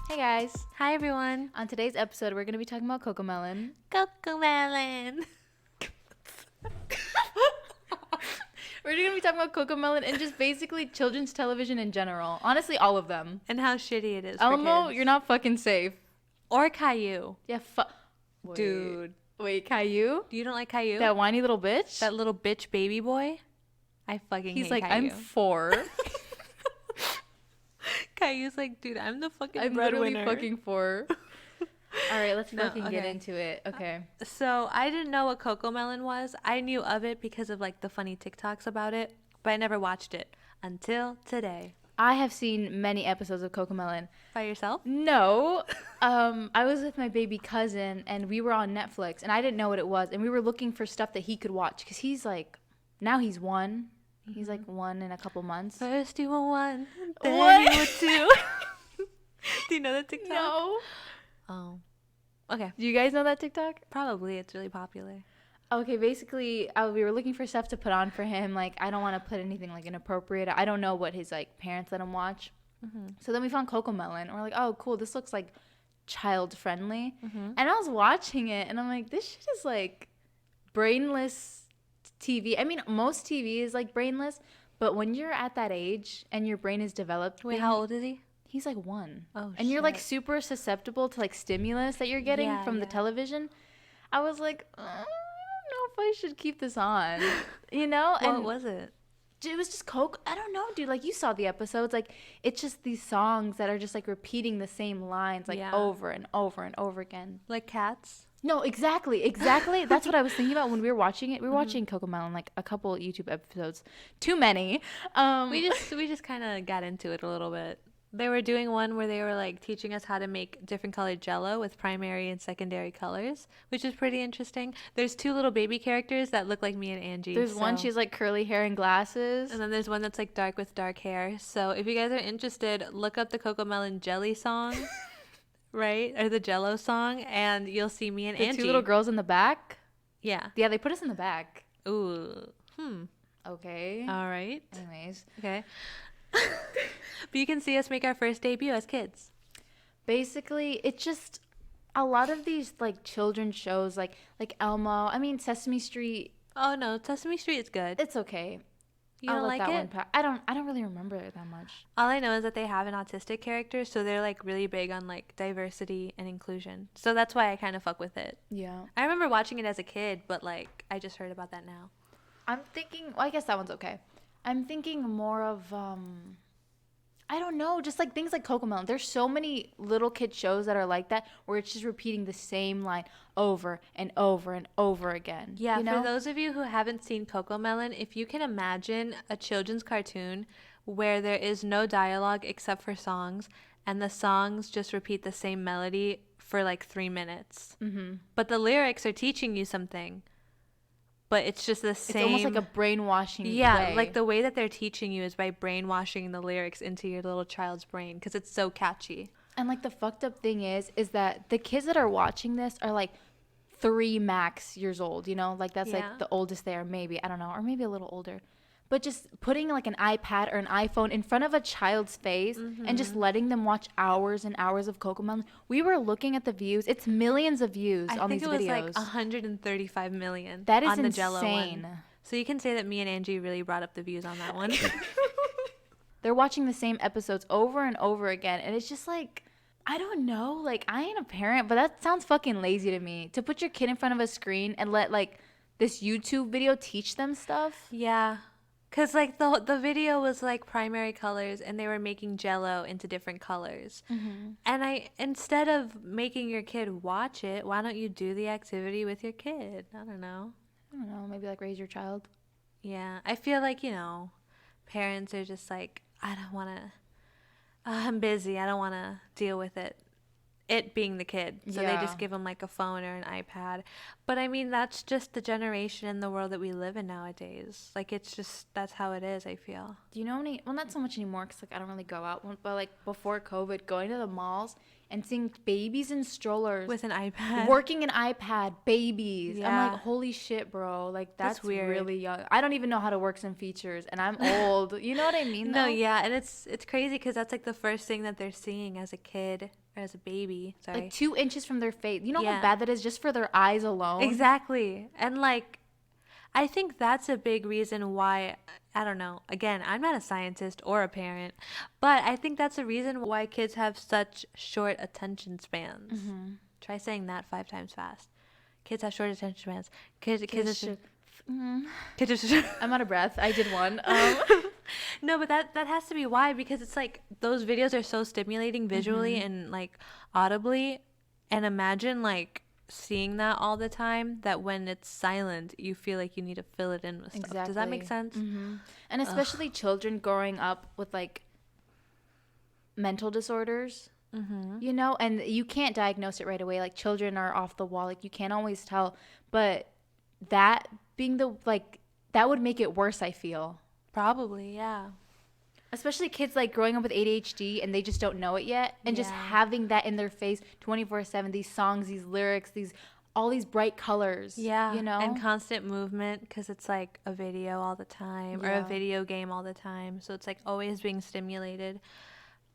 Hey guys. Hi everyone. On today's episode, we're going to be talking about Cocomelon. Cocomelon. We're going to be talking about Cocomelon and just basically children's television in general. Honestly, all of them. And how shitty it is Elmo, for kids. you're not fucking safe. Or Caillou. Yeah, Dude. Wait, Caillou? You don't like Caillou? That whiny little bitch? That little bitch baby boy? I fucking He's hate like, Caillou. I'm 4. Caillou's like, dude, I'm the fucking I'm breadwinner. literally fucking 4. All right, let's No, fucking get okay. into it. Okay. So I didn't know what Cocomelon was. I knew of it because of like the funny TikToks about it, but I never watched it until today. I have seen many episodes of Cocomelon. By yourself? No. I was with my baby cousin, and we were on Netflix, and I didn't know what it was, and we were looking for stuff that he could watch, because he's like, now he's 1. He's like 1 in a couple months. First you were 1, then What? you were 2. Do you know that TikTok? No. Oh. Okay. Do you guys know that TikTok? Probably. It's really popular. Okay, basically, we were looking for stuff to put on for him. Like, I don't want to put anything, like, inappropriate. I don't know what his, like, parents let him watch. Mm-hmm. So then we found Cocomelon, and we're like, oh, cool, this looks, like, child-friendly. Mm-hmm. And I was watching it, and I'm like, this shit is, like, brainless TV. I mean, most TV is, like, brainless, but when you're at that age and your brain is developed... Wait, how old is he? He's, like, 1. Oh, and you're, like, shit. super susceptible to, like, stimulus that you're getting from the television. I was like... I don't know if I should keep this on, you know? What was it? It was just Coke. I don't know, dude. Like, you saw the episodes. Like, it's just these songs that are just, like, repeating the same lines, like, over and over and over again. Like Cats? No, exactly. That's what I was thinking about when we were watching it. We were watching Cocomelon, like, a couple YouTube episodes. Too many. We just kind of got into it a little bit. They were doing one where they were like teaching us how to make different colored jello with primary and secondary colors, which is pretty interesting. There's 2 little baby characters that look like me and Angie. There's one, she's like curly hair and glasses. And then there's one that's like dark with dark hair. So if you guys are interested, look up the Cocomelon jelly song, right? Or the jello song, and you'll see me and the Angie. 2 little girls in the back. Yeah. Yeah, they put us in the back. Ooh. Okay. All right. Anyways. Okay. But you can see us make our first debut as kids. Basically, it's just a lot of these like children's shows, like Elmo. I mean, Sesame Street. Oh no, Sesame Street is good. It's okay. You don't like it? I don't really remember it that much. All I know is that they have an autistic character, so they're like really big on like diversity and inclusion. So that's why I kind of fuck with it. Yeah. I remember watching it as a kid, but like I just heard about that now. I'm thinking. Well, I guess that one's okay. I'm thinking more of I don't know, just like things like Cocomelon. There's so many little kid shows that are like that, where it's just repeating the same line over and over and over again. Yeah, you know? For those of you who haven't seen Cocomelon, if you can imagine a children's cartoon where there is no dialogue except for songs, and the songs just repeat the same melody for like 3 minutes. Mm-hmm. But the lyrics are teaching you something. But it's just the same. It's almost like a brainwashing Yeah, way. like the way that they're teaching you is by brainwashing the lyrics into your little child's brain because it's so catchy. And like the fucked up thing is that the kids that are watching this are like 3 max years old, you know? Like that's like the oldest they are, maybe. I don't know. Or maybe a little older. But just putting like an iPad or an iPhone in front of a child's face and just letting them watch hours and hours of Cocomelon. We were looking at the views. It's millions of views on these videos. I think it was like 135 million that is on the insane. Jello one. So you can say that me and Angie really brought up the views on that one. They're watching the same episodes over and over again. And it's just like, I don't know. Like, I ain't a parent, but that sounds fucking lazy to me. To put your kid in front of a screen and let like this YouTube video teach them stuff. Yeah. Because, like, the video was, like, primary colors, and they were making Jello into different colors. Mm-hmm. And instead of making your kid watch it, why don't you do the activity with your kid? I don't know. Maybe, like, raise your child. Yeah. I feel like, parents are just like, I don't want to, I'm busy. I don't want to deal with it. It being the kid. So they just give them like a phone or an iPad. But I mean, that's just the generation and the world that we live in nowadays. Like, it's just, that's how it is, I feel. Do you know any, well, not so much anymore because like I don't really go out, but like before COVID, going to the malls, and seeing babies in strollers with an iPad, working an iPad, babies. Yeah. I'm like, holy shit, bro. Like, that's weird. Really young. I don't even know how to work some features, and I'm old. You know what I mean, though? No, yeah, and it's crazy because that's like the first thing that they're seeing as a kid or as a baby. Sorry. Like 2 inches from their face. You know how bad that is just for their eyes alone? Exactly. And like, I think that's a big reason why, I don't know, again, I'm not a scientist or a parent, but I think that's a reason why kids have such short attention spans. Mm-hmm. Try saying that 5 times fast. Kids have short attention spans. Kids I'm out of breath. I did one. No, but that has to be why, because it's like those videos are so stimulating visually Mm-hmm. and like audibly, and imagine like seeing that all the time, that when it's silent you feel like you need to fill it in with stuff. Exactly. Does that make sense? Mm-hmm. And especially children growing up with like mental disorders, you know, and you can't diagnose it right away. Like, children are off the wall, like you can't always tell, but that being the like that would make it worse, I feel. Probably, yeah. Especially kids like growing up with ADHD and they just don't know it yet, and just having that in their face 24/7, these songs, these lyrics, all these bright colors. Yeah, you know, and constant movement, because it's like a video all the time or a video game all the time, so it's like always being stimulated.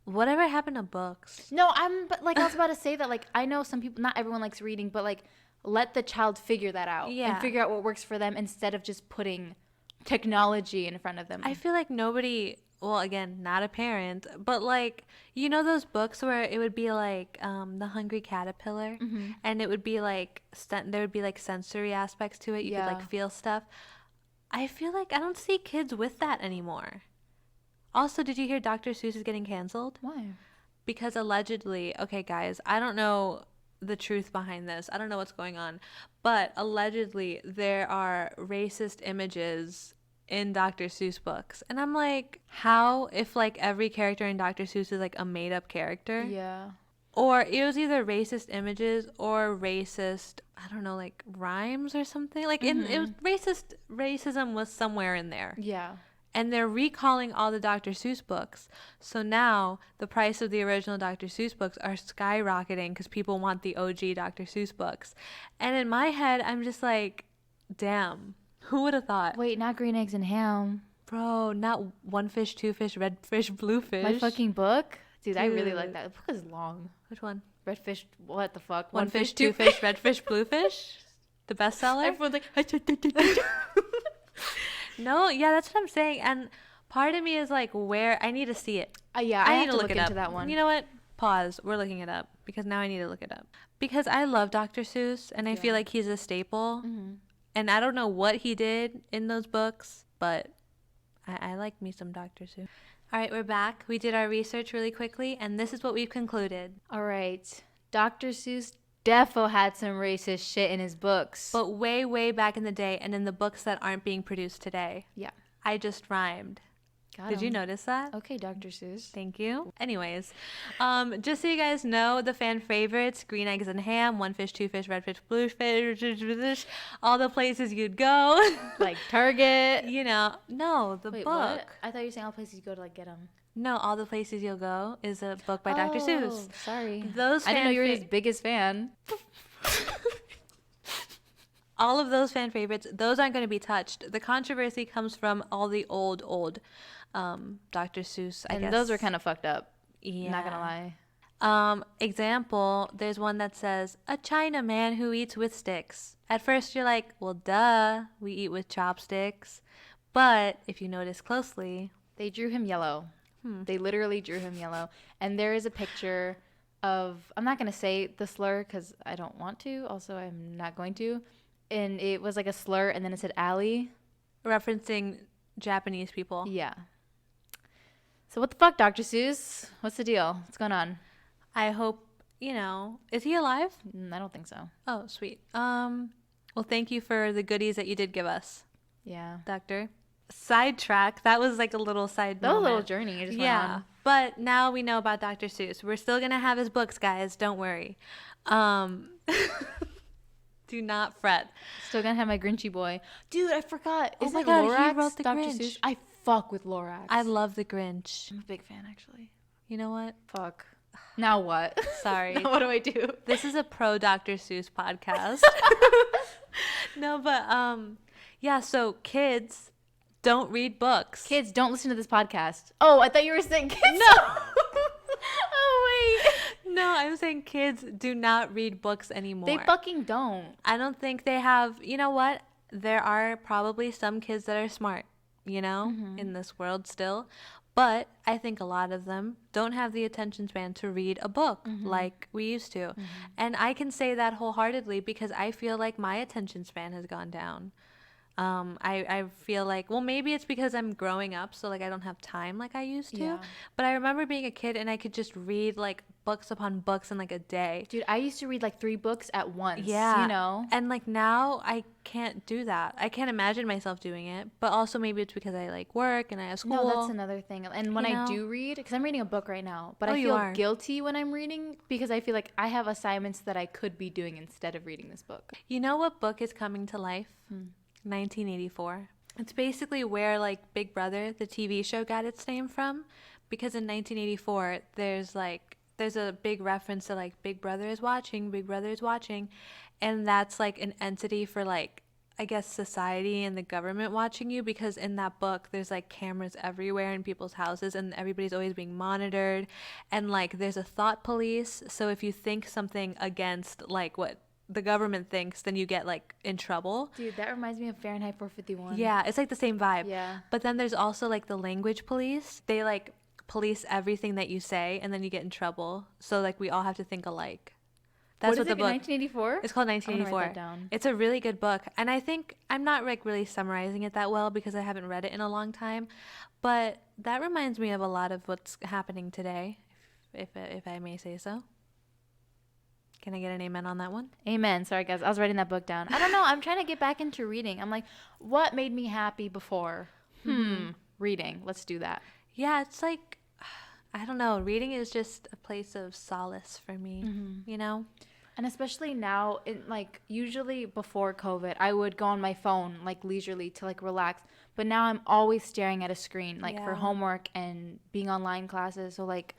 Whatever happened to books? No, but like I was about to say that, like, I know some people, not everyone likes reading, but like let the child figure that out and figure out what works for them instead of just putting technology in front of them. I feel like nobody, well, again, not a parent, but like, you know those books where it would be like The Hungry Caterpillar, and it would be like there would be like sensory aspects to it. You could like feel stuff. I feel like I don't see kids with that anymore. Also, did you hear Dr. Seuss is getting canceled? Why? Because allegedly, okay guys, I don't know the truth behind this. I don't know what's going on, but allegedly there are racist images in Dr. Seuss books. And I'm like, how, if like every character in Dr. Seuss is like a made up character? Yeah. Or it was either racist images or racist, I don't know, like rhymes or something. Like it was racism was somewhere in there. Yeah. And they're recalling all the Dr. Seuss books. So now the price of the original Dr. Seuss books are skyrocketing because people want the OG Dr. Seuss books. And in my head, I'm just like, damn, who would have thought? Wait, not green eggs and ham. Bro, not one fish, two fish, red fish, blue fish. My fucking book? Dude, I really like that. The book is long. Which one? Red fish, what the fuck? One fish, two fish, red fish, blue fish? The bestseller? Everyone's like, No, yeah, that's what I'm saying. And part of me is like, where I need to see it. yeah, I need to look into that one. You know what? Pause. We're looking it up because now I need to look it up. Because I love Dr. Seuss and I feel like he's a staple. And I don't know what he did in those books, but I like me some Dr. Seuss. All right, we're back. We did our research really quickly, and this is what we've concluded. All right. Dr. Seuss defo had some racist shit in his books. But way, way back in the day, and in the books that aren't being produced today. Yeah. I just rhymed. Did you notice that? Okay, Dr. Seuss. Thank you. Anyways, just so you guys know, the fan favorites, green eggs and ham, one fish, two fish, red fish, blue fish, all the places you'd go. Like Target. You know, no, the Wait, book. What? I thought you were saying all places you go to like get them. No, All the Places You'll Go is a book by Dr. Seuss. Sorry. Those I didn't know you were his biggest fan. All of those fan favorites, those aren't going to be touched. The controversy comes from all the old Dr. Seuss, I guess. And those were kind of fucked up. Yeah. Not gonna lie. Example, there's one that says, a Chinaman who eats with sticks. At first you're like, well, duh, we eat with chopsticks. But if you notice closely, they drew him yellow. They literally drew him yellow. And there is a picture of, I'm not going to say the slur because I don't want to. Also, I'm not going to. And it was like a slur, and then it said alley. Referencing Japanese people. Yeah. So what the fuck, Dr. Seuss? What's the deal? What's going on? I hope, is he alive? I don't think so. Oh, sweet. Well, thank you for the goodies that you did give us. Yeah. Doctor. Sidetrack. That was like a little side That was a little journey. It just went on. But now we know about Dr. Seuss. We're still going to have his books, guys. Don't worry. Do not fret. Still gonna have my Grinchy boy. Dude, I forgot. Oh Is my it God, Lorax? he wrote the Dr. Grinch. Seuss? I fuck with Lorax. I love the Grinch. I'm a big fan, actually. You know what? Fuck. Now what? Sorry. Now what do I do? This is a pro Dr. Seuss podcast. No, but yeah, so kids don't read books. Kids, don't listen to this podcast. Oh, I thought you were saying kids. No. Oh, wait. No, I'm saying kids do not read books anymore. They fucking don't. I don't think they have, you know what? There are probably some kids that are smart, you know, in this world still. But I think a lot of them don't have the attention span to read a book like we used to. And I can say that wholeheartedly because I feel like my attention span has gone down. I feel like, well, maybe it's because I'm growing up, so like I don't have time like I used to. Yeah. But I remember being a kid and I could just read like books upon books in like a day. Dude, I used to read like 3 books at once. Yeah. You know? And like now I can't do that. I can't imagine myself doing it. But also maybe it's because I like work and I have school. No, that's another thing. And when I do read, because I'm reading a book right now, but I you feel are. guilty when I'm reading because I feel like I have assignments that I could be doing instead of reading this book. You know what book is coming to life? 1984. It's basically where like Big Brother, the TV show, got its name from, because in 1984 there's a big reference to like Big Brother is watching, and that's like an entity for like I guess society and the government watching you, because in that book there's like cameras everywhere in people's houses and everybody's always being monitored, and like there's a thought police, so if you think something against like what the government thinks, then you get like in trouble. Dude, that reminds me of Fahrenheit 451. Yeah, it's like the same vibe. Yeah. But then there's also like the language police. They like police everything that you say, and then you get in trouble. So like we all have to think alike. That's what the book. 1984? It's called 1984. I'm gonna write that down. It's a really good book, and I think I'm not like really summarizing it that well because I haven't read it in a long time. But that reminds me of a lot of what's happening today, if I may say so. Can I get an amen on that one? Amen. Sorry, guys. I was writing that book down. I don't know. I'm trying to get back into reading. I'm like, what made me happy before? Reading. Let's do that. Yeah, it's like, I don't know. Reading is just a place of solace for me, you know? And especially now, like, usually before COVID, I would go on my phone, like, leisurely to, like, relax. But now I'm always staring at a screen, like, for homework and being online classes. So, like,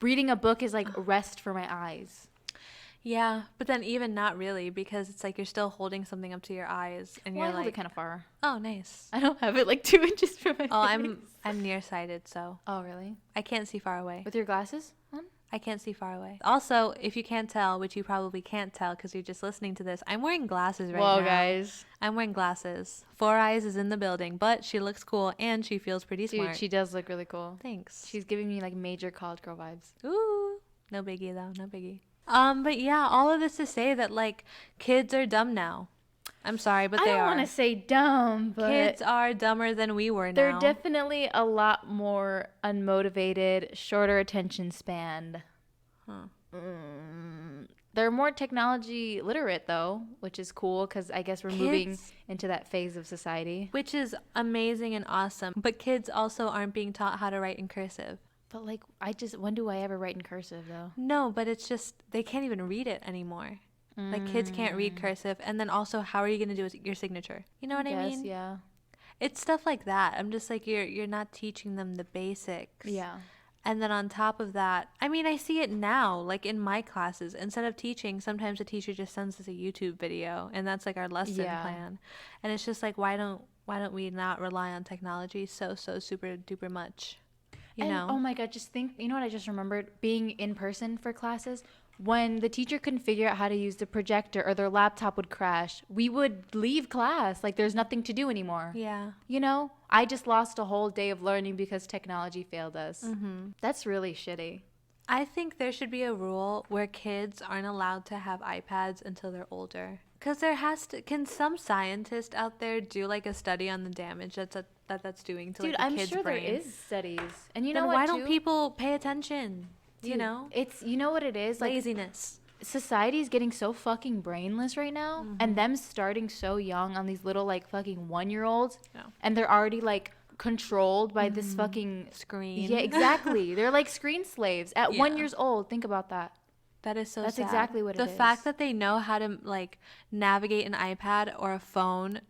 reading a book is, like, rest for my eyes. Yeah, but then even not really, because it's like you're still holding something up to your eyes, and you're I hold like, it kind of far. Oh, nice. I don't have it like 2 inches from my face. I'm nearsighted, so. Oh, really? I can't see far away. With your glasses on? I can't see far away. Also, if you can't tell, which you probably can't tell because you're just listening to this, I'm wearing glasses right now. Whoa, guys. I'm wearing glasses. 4 Eyes is in the building, but she looks cool and she feels pretty smart. Dude, she does look really cool. Thanks. She's giving me like major college girl vibes. Ooh, no biggie though, no biggie. But yeah, all of this to say that like kids are dumb now. I'm sorry, but they are. I don't want to say dumb, but kids are dumber than we were now. They're definitely a lot more unmotivated, shorter attention span. They're more technology literate though, which is cool because I guess we're moving into that phase of society. Which is amazing and awesome. But kids also aren't being taught how to write in cursive. But like, when do I ever write in cursive though? No, but it's just, they can't even read it anymore. Like kids can't read cursive. And then also, how are you going to do your signature? You know what I mean? Yeah. It's stuff like that. I'm just like, you're not teaching them the basics. Yeah. And then on top of that, I mean, I see it now, like in my classes. Instead of teaching, sometimes the teacher just sends us a YouTube video, and that's like our lesson plan. And it's just like, why don't we not rely on technology so super duper much? You know? Oh my God, just think, you know what I just remembered? Being in person for classes, when the teacher couldn't figure out how to use the projector or their laptop would crash, we would leave class. Like there's nothing to do anymore. Yeah. You know? I just lost a whole day of learning because technology failed us. That's really shitty. I think there should be a rule where kids aren't allowed to have iPads until they're older. Because can some scientist out there do like a study on the damage that's doing to like the kid's brain? Dude, I'm sure there is studies. And you know then what, why don't people pay attention? Dude, you know? You know what it is? Laziness. Like, society is getting so fucking brainless right now. And them starting so young on these little like fucking 1-year-olds. And they're already like controlled by this fucking screen. Yeah, exactly. They're like screen slaves at 1 year old. Think about that. That is so That's sad. exactly what it is. The fact that they know how to like navigate an iPad or a phone,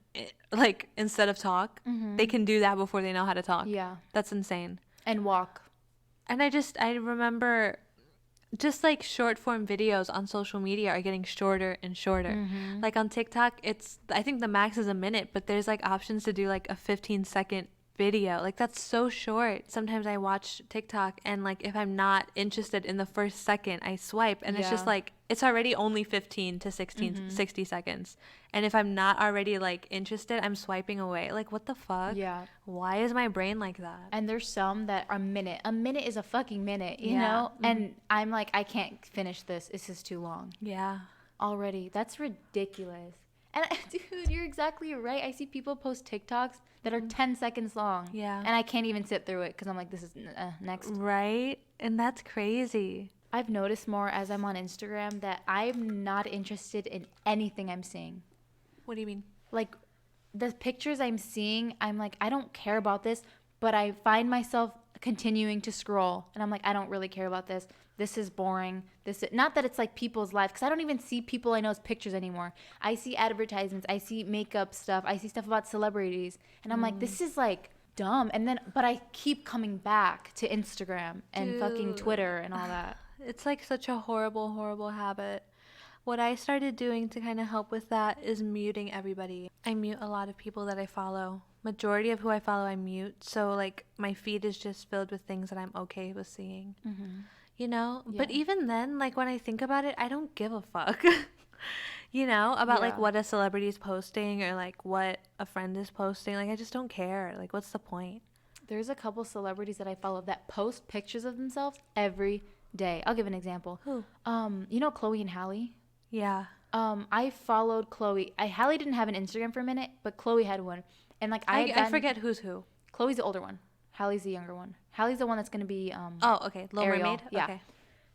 like instead of talk, they can do that before they know how to talk. Yeah. That's insane. And walk. And I remember just like short form videos on social media are getting shorter and shorter. Like on TikTok, I think the max is a minute, but there's like options to do like a 15-second video. Like that's so short. Sometimes I watch TikTok and like if I'm not interested in the first second, I swipe and it's just like it's already only 15 to 60 seconds. And if I'm not already like interested, I'm swiping away. Like what the fuck? Yeah. Why is my brain like that? And there's some that are a minute. A minute is a fucking minute, you know? And I'm like, I can't finish this. This is too long. Yeah. Already. That's ridiculous. And dude, you're exactly right. I see people post TikToks that are 10 seconds long. Yeah. And I can't even sit through it because I'm like, this is next. Right? And that's crazy. I've noticed more as I'm on Instagram that I'm not interested in anything I'm seeing. What do you mean? Like the pictures I'm seeing, I'm like, I don't care about this, but I find myself continuing to scroll. And I'm like, I don't really care about this. This is boring. Not that it's like people's lives, because I don't even see people I know's pictures anymore. I see advertisements. I see makeup stuff. I see stuff about celebrities. And I'm like, this is like dumb. But I keep coming back to Instagram and fucking Twitter and all that. It's like such a horrible, horrible habit. What I started doing to kind of help with that is muting everybody. I mute a lot of people that I follow. Majority of who I follow, I mute. So like my feed is just filled with things that I'm okay with seeing. You know? Yeah. But even then, like when I think about it, I don't give a fuck. You know, about like what a celebrity is posting or like what a friend is posting. Like I just don't care. Like what's the point? There's a couple celebrities that I follow that post pictures of themselves every day. I'll give an example. Who? You know Chloe and Halle? Yeah. I followed Chloe. Halle didn't have an Instagram for a minute, but Chloe had one. And like I forget who's who. Chloe's the older one. Halle's the younger one. Halle's the one that's gonna be oh, okay. Little Ariel. Mermaid? Yeah. Okay.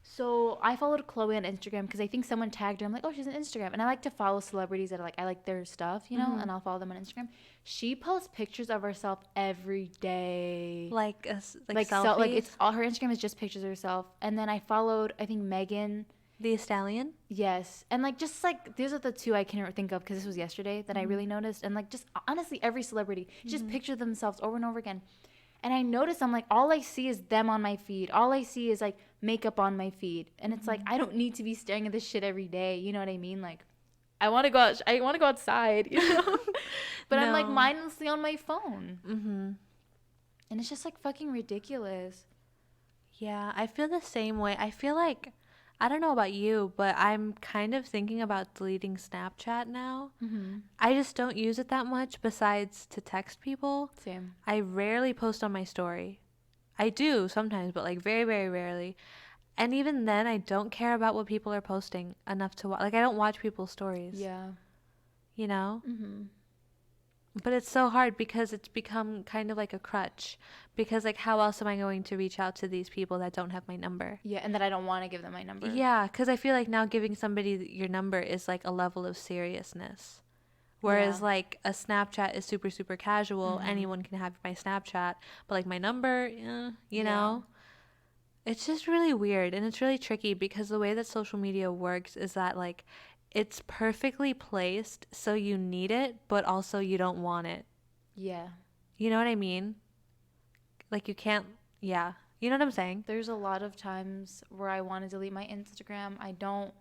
So I followed Chloe on Instagram because I think someone tagged her. I'm like, oh, she's on Instagram. And I like to follow celebrities that are like, I like their stuff, you know, and I'll follow them on Instagram. She posts pictures of herself every day. Like selfies? So, like it's all her Instagram is just pictures of herself. And then I followed, I think Megan Thee Stallion? Yes. And like just like these are the two I can think of because this was yesterday that I really noticed. And like just honestly every celebrity just picture themselves over and over again. And I noticed I'm like all I see is them on my feed. All I see is like makeup on my feed. And it's like I don't need to be staring at this shit every day. You know what I mean? Like I want to go out, I want to go outside, you know? But I'm like mindlessly on my phone. And it's just like fucking ridiculous. Yeah, I feel the same way. I feel like I don't know about you, but I'm kind of thinking about deleting Snapchat now. I just don't use it that much besides to text people. Same. I rarely post on my story. I do sometimes, but like very, very rarely. And even then, I don't care about what people are posting enough to watch. Like I don't watch people's stories. Yeah. You know? But it's so hard because it's become kind of like a crutch. Because, like, how else am I going to reach out to these people that don't have my number? Yeah, and that I don't want to give them my number. Yeah, because I feel like now giving somebody your number is, like, a level of seriousness. Whereas, like, a Snapchat is super, super casual. Anyone can have my Snapchat. But, like, my number, you know? It's just really weird. And it's really tricky because the way that social media works is that, like, it's perfectly placed so you need it, but also you don't want it. Yeah. You know what I mean? Like you can't, yeah. You know what I'm saying? There's a lot of times where I want to delete my Instagram. I don't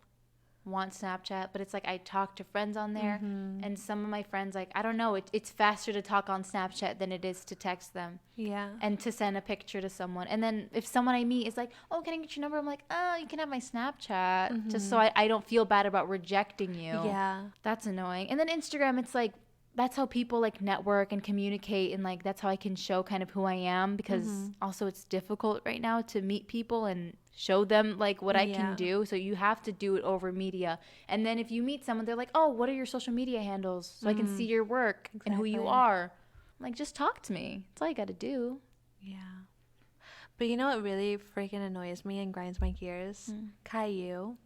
want Snapchat, but it's like I talk to friends on there. And some of my friends, like, I don't know, it's faster to talk on Snapchat than it is to text them. Yeah. And to send a picture to someone. And then if someone I meet is like, oh, can I get your number? I'm like, oh, you can have my Snapchat. Just so I don't feel bad about rejecting you. Yeah. That's annoying. And then Instagram, it's like, that's how people like network and communicate, and like that's how I can show kind of who I am, because also it's difficult right now to meet people and show them like what I can do. So you have to do it over media. And then if you meet someone, they're like, oh, what are your social media handles so I can see your work and who you are. I'm like, just talk to me. That's all you got to do. Yeah. But you know what really freaking annoys me and grinds my gears? Caillou.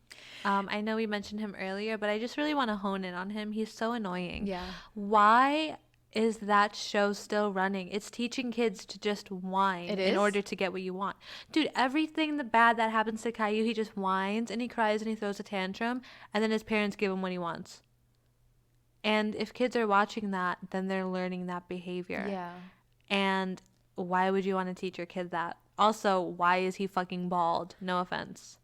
I know we mentioned him earlier, but I just really want to hone in on him. He's so annoying. Yeah. Why is that show still running? It's teaching kids to just whine in order to get what you want. Dude, everything bad that happens to Caillou, he just whines and he cries and he throws a tantrum, and then his parents give him what he wants. And if kids are watching that, then they're learning that behavior. Yeah. And why would you want to teach your kid that? Also, why is he fucking bald? No offense.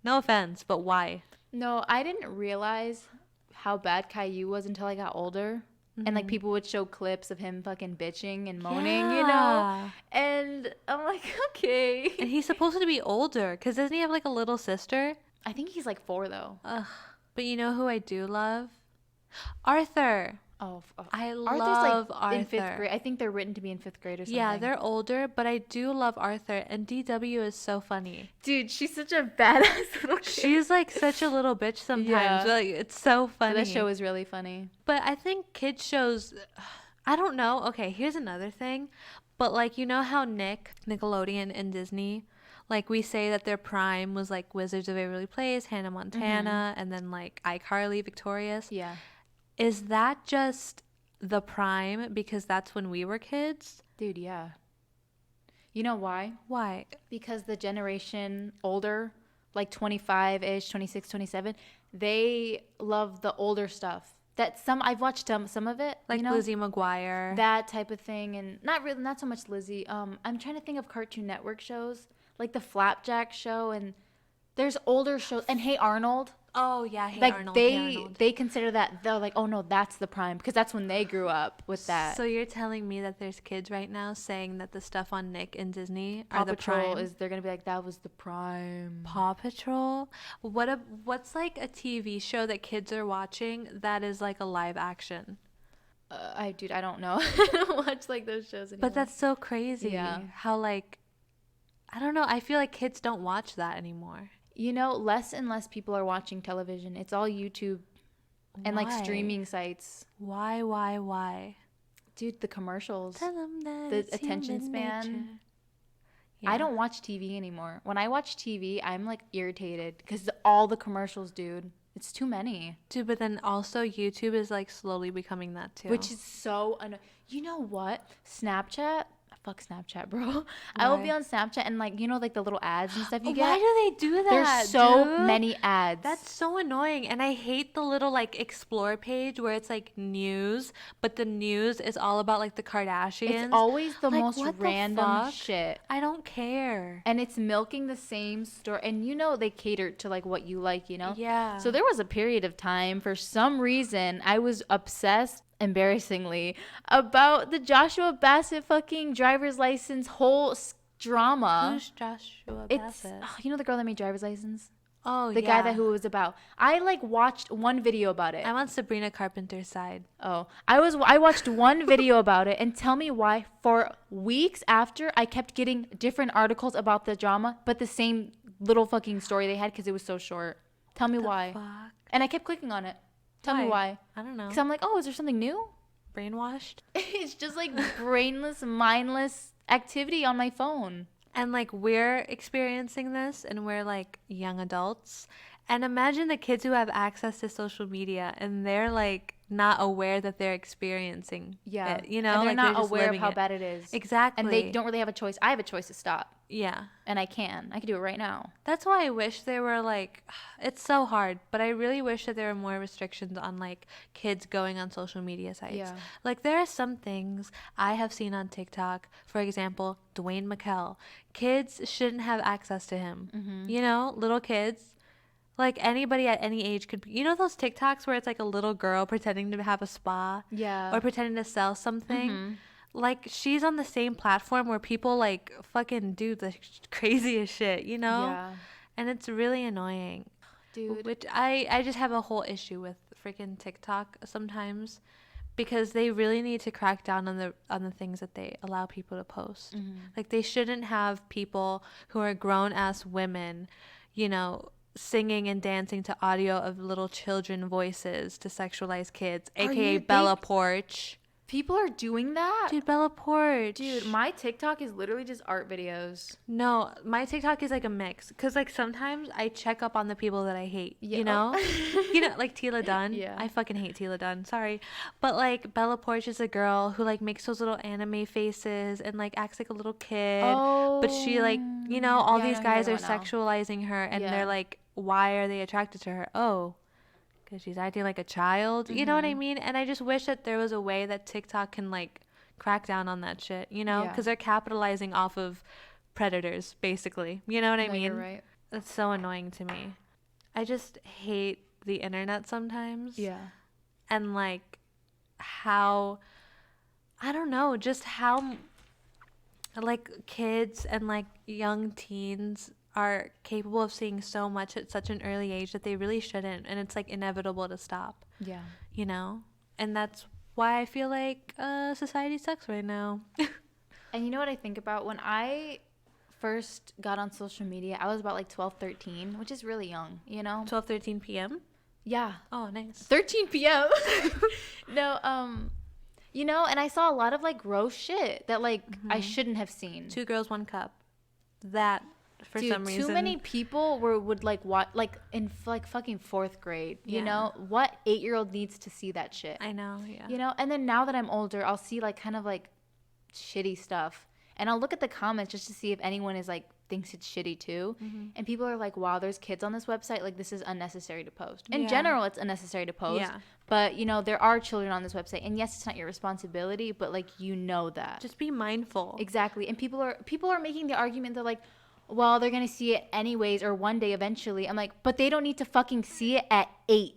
No offense, but why? No, I didn't realize how bad Caillou was until I got older. Mm-hmm. And like people would show clips of him fucking bitching and moaning, you know? And I'm like, okay. And he's supposed to be older because doesn't he have like a little sister? I think he's like 4 though. Ugh. But you know who I do love? Arthur. I love Arthur. In 5th grade. I think they're written to be in 5th grade or something. Yeah, they're older, but I do love Arthur. And DW is so funny. Dude, she's such a badass little kid. She's like such a little bitch sometimes. Yeah. Like, it's so funny. The show is really funny. But I think kids shows, I don't know. Okay, here's another thing. But like, you know how Nickelodeon and Disney, like we say that their prime was like Wizards of Waverly Place, Hannah Montana, and then like iCarly, Victorious. Yeah. Is that just the prime because that's when we were kids? Dude, yeah. You know why? Why? Because the generation older, like 25-ish, 26, 27, they love the older stuff. I've watched some of it. Like, you know? Lizzie McGuire. That type of thing. And not so much Lizzie. I'm trying to think of Cartoon Network shows. Like the Flapjack show, and there's older shows. And Hey Arnold. Oh yeah, Hey like Arnold. They consider that, they're like, oh no, that's the prime, because that's when they grew up with that. So you're telling me that there's kids right now saying that the stuff on Nick and Disney Paw are the Patrol prime? they're gonna be like, that was the prime. Paw Patrol? What's like a TV show that kids are watching that is like a live action? I don't know. I don't watch like those shows anymore. But that's so crazy. Yeah. How like, I don't know. I feel like kids don't watch that anymore. You know, less and less people are watching television. It's all YouTube and like streaming sites. Why? Dude, the commercials. Tell them that the attention span. Yeah. I don't watch TV anymore. When I watch TV, I'm like irritated because all the commercials, dude. It's too many. Dude, but then also YouTube is like slowly becoming that too. Which is so you know what? Snapchat? Fuck Snapchat, bro. Why? I will be on Snapchat and like, you know, like the little ads and stuff you get. Why do they do that? There's so many ads. That's so annoying. And I hate the little like explore page where it's like news, but the news is all about like the Kardashians. It's always the like, most random shit. I don't care. And it's milking the same story. And you know, they cater to like what you like, you know? Yeah. So there was a period of time, for some reason, I was obsessed, embarrassingly, about the Joshua Bassett fucking driver's license whole drama. Who's Joshua Bassett? You know the girl that made driver's license? Oh, the guy who it was about. I like watched one video about it. I'm on Sabrina Carpenter's side. Oh, I watched one video about it, and tell me why. For weeks after, I kept getting different articles about the drama, but the same little fucking story they had because it was so short. Tell me why. Fuck? And I kept clicking on it. Tell me why. I don't know. Because I'm like, oh, is there something new? Brainwashed? It's just like brainless, mindless activity on my phone. And like we're experiencing this and we're like young adults. And imagine the kids who have access to social media and they're like not aware that they're experiencing it, you know? And they're like not aware of how bad it is. Exactly. And they don't really have a choice. I have a choice to stop. Yeah. And I can do it right now. That's why I wish there were like, it's so hard, but I really wish that there were more restrictions on like kids going on social media sites. Yeah. Like there are some things I have seen on TikTok, for example, Dwayne McKell. Kids shouldn't have access to him. Mm-hmm. You know, little kids. Like anybody at any age could be, you know those TikToks where it's like a little girl pretending to have a spa? Yeah. Or pretending to sell something? Mm-hmm. Like she's on the same platform where people like fucking do the craziest shit, you know? Yeah. And it's really annoying. Dude. Which I just have a whole issue with freaking TikTok sometimes because they really need to crack down on the things that they allow people to post. Mm-hmm. Like they shouldn't have people who are grown ass women, you know, singing and dancing to audio of little children voices to sexualize kids, aka Bella Porch. People are doing that? Dude, Bella Porch. Dude, my TikTok is literally just art videos. No, my TikTok is like a mix. Because like sometimes I check up on the people that I hate, you know? You know, like Tila Dunn. Yeah. I fucking hate Tila Dunn. Sorry. But like Bella Porch is a girl who like makes those little anime faces and like acts like a little kid. Oh. But she like, you know, all these guys are sexualizing her and they're like, why are they attracted to her? Oh, because she's acting like a child. Mm-hmm. You know what I mean? And I just wish that there was a way that TikTok can like crack down on that shit, you know? Because they're capitalizing off of predators, basically. You know what I mean? You're right. That's so annoying to me. I just hate the internet sometimes. Yeah. And like how, I don't know, just how like kids and like young teens are capable of seeing so much at such an early age that they really shouldn't, and it's like inevitable to stop. Yeah. You know? And that's why I feel like society sucks right now. And you know what I think about? When I first got on social media, I was about like 12, 13, which is really young, you know? 12, 13 p.m.? Yeah. Oh, nice. 13 p.m. No, you know, and I saw a lot of like gross shit that like I shouldn't have seen. 2 Girls, 1 Cup. That, for some reason. Too many people would like watch, like in like fucking 4th grade, you know? What 8-year-old needs to see that shit? I know, yeah. You know? And then now that I'm older, I'll see like kind of like shitty stuff. And I'll look at the comments just to see if anyone is like thinks it's shitty too. And people are like, wow, there's kids on this website, like this is unnecessary to post. In general, it's unnecessary to post, but you know, there are children on this website, and yes, it's not your responsibility, but like, you know, that just be mindful. Exactly. And people are making the argument, they're like, well, they're gonna see it anyways, or one day eventually. I'm like, but they don't need to fucking see it at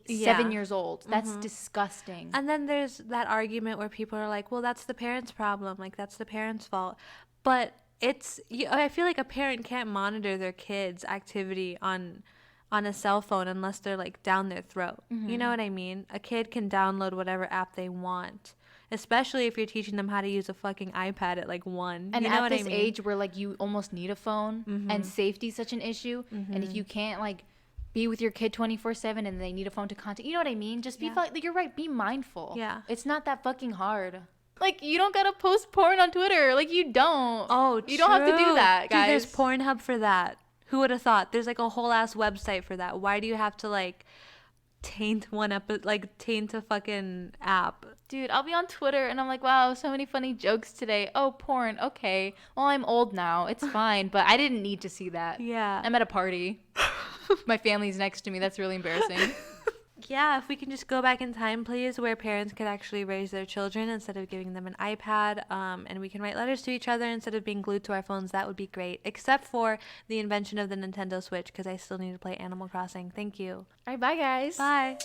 7 years old. That's disgusting. And then there's that argument where people are like, well, that's the parents' problem, like that's the parents' fault. But I feel like a parent can't monitor their kids' activity on a cell phone unless they're like down their throat. You know what I mean? A kid can download whatever app they want, especially if you're teaching them how to use a fucking iPad at like 1. And you know at what this I mean? age where like you almost need a phone, and safety is such an issue, and if you can't like be with your kid 24/7 and they need a phone to contact, you know what I mean? Just be like, you're right, be mindful. Yeah. It's not that fucking hard. Like, you don't gotta post porn on Twitter. Like, you don't. Oh, you don't have to do that, guys. Dude, there's Pornhub for that. Who would have thought? There's like a whole ass website for that. Why do you have to like taint a fucking app? Dude, I'll be on Twitter and I'm like, wow, so many funny jokes today. Oh, porn. Okay. Well, I'm old now. It's fine. But I didn't need to see that. Yeah. I'm at a party. My family's next to me. That's really embarrassing. Yeah, if we can just go back in time, please, where parents could actually raise their children instead of giving them an iPad, and we can write letters to each other instead of being glued to our phones, that would be great, except for the invention of the Nintendo Switch, because I still need to play Animal Crossing. Thank you. All right, bye, guys. Bye.